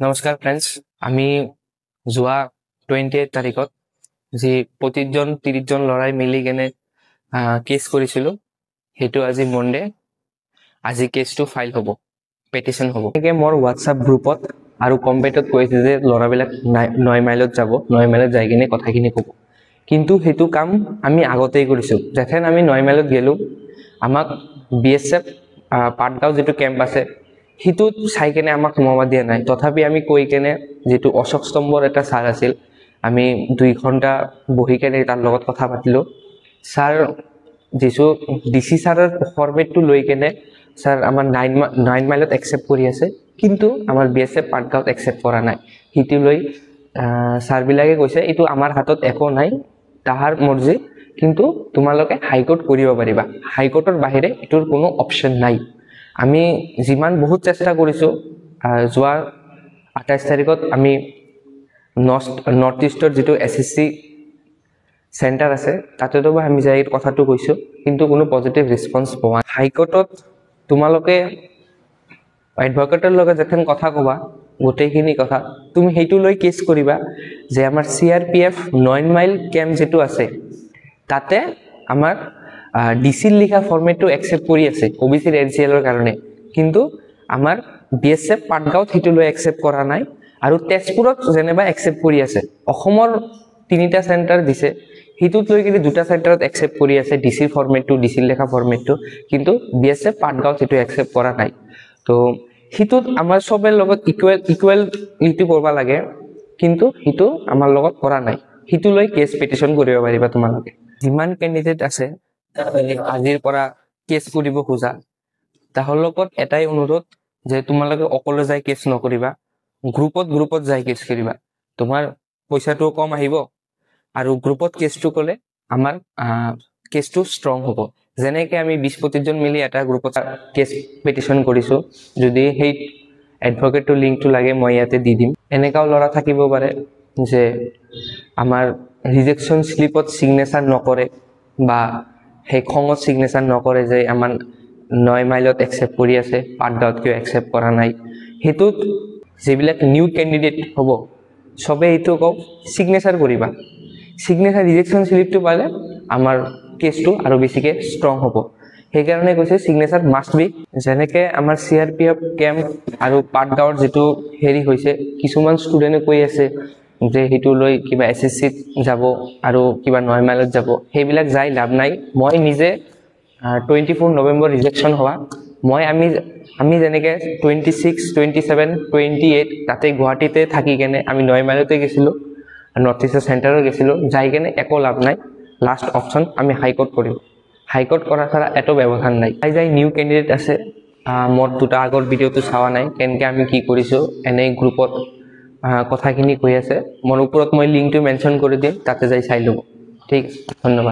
নমস্কাৰ ফ্ৰেণ্ডছ, আমি যোৱা 28 তাৰিখত যি 25-30জন ল'ৰাই মিলি কেনে কেছ কৰিছিলোঁ, সেইটো আজি মনডে। আজি কেছটো ফাইল হ'ব, পেটিশ্যন হ'ব। এনেকৈ মোৰ হোৱাটছআপ গ্ৰুপত আৰু কম্পেটত কৈছে যে ল'ৰাবিলাক 9 মাইলত যাব, 9 মাইলত যাই কিনে কথাখিনি ক'ব। কিন্তু সেইটো কাম আমি আগতেই কৰিছোঁ। যেথেন আমি 9 মাইলত গ'লোঁ, আমাক BSF পাটগাঁও যিটো কেম্প আছে সিটোত চাই কেনে আমাক সোমাব দিয়া নাই। তথাপি আমি কৈ কেনে, যিটো অশোক স্তম্ভৰ এটা ছাৰ আছিল, আমি 2 ঘণ্টা বহি কেনে তাৰ লগত কথা পাতিলোঁ। ছাৰ যিটো DC ছাৰৰ ফৰ্মেটটো লৈ কেনে ছাৰ আমাৰ 9 মাইলত একচেপ্ট কৰি আছে, কিন্তু আমাৰ BSF পাটগাঁৱত একচেপ্ট কৰা নাই। সিটো লৈ ছাৰবিলাকে কৈছে এইটো আমাৰ হাতত একো নাই, তাহাৰ মৰ্জি, কিন্তু তোমালোকে হাইকোৰ্ট কৰিব পাৰিবা। হাইকোৰ্টৰ বাহিৰে এইটোৰ কোনো অপশ্যন নাই। আমি যিমান বহুত চেষ্টা কৰিছোঁ, যোৱা 28 তাৰিখত আমি নৰ্থ ইষ্টৰ যিটো SSC চেণ্টাৰ আছে তাতেতো আমি যাই কথাটো কৈছোঁ, কিন্তু কোনো পজিটিভ ৰেছপন্স পোৱা নাই। হাইকোৰ্টত তোমালোকে এডভকেটৰ লগত যেথেন কথা ক'বা, গোটেইখিনি কথা তুমি সেইটো লৈ কেছ কৰিবা যে আমাৰ CRPF 9 মাইল কেম্প যিটো আছে তাতে আমাৰ ডিচিৰ লিখা ফৰ্মেটটো একচেপ্ট কৰি আছে OBC NCLৰ কাৰণে, কিন্তু আমাৰ BSF পাটগাঁৱত সেইটো লৈ একচেপ্ট কৰা নাই। আৰু তেজপুৰত যেনিবা একচেপ্ট কৰি আছে। অসমৰ 3টা চেণ্টাৰ দিছে, সেইটোত লৈ কিনে 2টা চেণ্টাৰত একচেপ্ট কৰি আছে ডিচিৰ ফৰ্মেটটো, ডিচিৰ লেখা ফৰ্মেটটো, কিন্তু BSF পাটগাঁৱত সেইটো একচেপ্ট কৰা নাই। তো সেইটোত আমাৰ চবৰ লগত ইকুৱেলিটি কৰিব লাগে, কিন্তু সেইটো আমাৰ লগত কৰা নাই। সেইটো লৈ কেছ পেটিশ্যন কৰিব পাৰিবা তোমালোকে। যিমান কেণ্ডিডেট আছে আজিৰ পৰা কেছ কৰিব খোজা, তাহাৰ লগত এটাই অনুৰোধ যে তোমালোকে অকলে যাই কেছ নকৰিবা, গ্ৰুপত যাই কেছ কৰিবা। তোমাৰ পইচাটোও কম আহিব আৰু গ্ৰুপত কেছটো ক'লে আমাৰ কেছটো ষ্ট্ৰং হ'ব। যেনেকৈ আমি 20-25জন মিলি এটা গ্ৰুপত কেছ পেটিশ্যন কৰিছোঁ। যদি সেই এডভকেটৰ লিংকটো লাগে মই ইয়াতে দি দিম। এনেকাও ল'ৰা থাকিব পাৰে যে আমাৰ ৰিজেকশ্যন শ্লিপত ছিগনেচাৰ নকৰে, বা সেই খঙত ছিগনেচাৰ নকৰে যে আমাৰ 9 মাইলত একচেপ্ট কৰি আছে, পাটগাঁৱত কিয় একচেপ্ট কৰা নাই। সেইটোত যিবিলাক নিউ কেণ্ডিডেট হ'ব চবেই এইটো কওক ছিগনেচাৰ কৰিবা। ছিগনেচাৰ ৰিজেকশ্যন শ্লিপটো পালে আমাৰ কেছটো আৰু বেছিকৈ ষ্ট্ৰং হ'ব। সেইকাৰণে কৈছে ছিগনেচাৰ মাষ্ট বি। যেনেকৈ আমাৰ CRPF কেম্প আৰু পাটগাঁৱৰ যিটো হেৰি হৈছে, কিছুমান ষ্টুডেণ্টে কৈ আছে যে সেইটো লৈ কিবা SSCত যাব আৰু কিবা 9 মাইলত যাব। সেইবিলাক যাই লাভ নাই। মই নিজে 24 নৱেম্বৰ ৰিজেকশ্যন হোৱা, আমি যেনেকৈ 26, 27, 28 তাতে গুৱাহাটীতে থাকি কেনে আমি 9 মাইলতে গৈছিলোঁ, নৰ্থ ইষ্টৰ চেণ্টাৰত গৈছিলোঁ, যাই কেনে একো লাভ নাই। লাষ্ট অপশ্যন আমি হাইকোৰ্ট কৰিম। হাইকোৰ্ট কৰা ছাড়া একো ব্যৱধান নাই। যাই নিউ কেণ্ডিডেট আছে, মোৰ 2টা আগৰ ভিডিঅ'টো চোৱা নাই, কেনেকৈ আমি কি কৰিছোঁ, এনেই গ্ৰুপত কথাখিনি কৈ আছে। মোৰ ওপৰত মই লিংকটো মেনশ্যন কৰি দিম, তাতে যাই চাই ল'ব। ঠিক আছে, ধন্যবাদ।